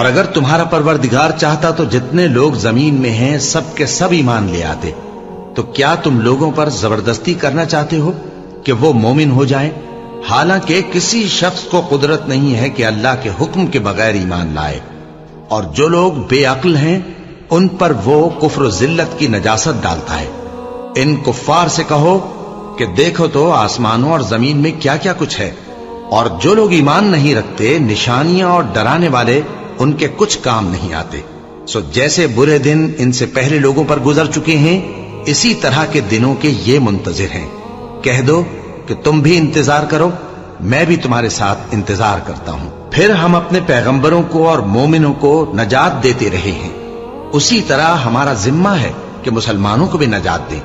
اور اگر تمہارا پروردگار چاہتا تو جتنے لوگ زمین میں ہیں سب کے سب ایمان لے آتے. تو کیا تم لوگوں پر زبردستی کرنا چاہتے ہو کہ وہ مومن ہو جائیں؟ حالانکہ کسی شخص کو قدرت نہیں ہے کہ اللہ کے حکم کے بغیر ایمان لائے. اور جو لوگ بے عقل ہیں ان پر وہ کفر و ذلت کی نجاست ڈالتا ہے. ان کفار سے کہو کہ دیکھو تو آسمانوں اور زمین میں کیا کیا کچھ ہے، اور جو لوگ ایمان نہیں رکھتے نشانیاں اور ڈرانے والے ان کے کچھ کام نہیں آتے. سو جیسے برے دن ان سے پہلے لوگوں پر گزر چکے ہیں اسی طرح کے دنوں کے یہ منتظر ہیں. کہہ دو کہ تم بھی انتظار کرو، میں بھی تمہارے ساتھ انتظار کرتا ہوں. پھر ہم اپنے پیغمبروں کو اور مومنوں کو نجات دیتے رہے ہیں، اسی طرح ہمارا ذمہ ہے کہ مسلمانوں کو بھی نجات دیں.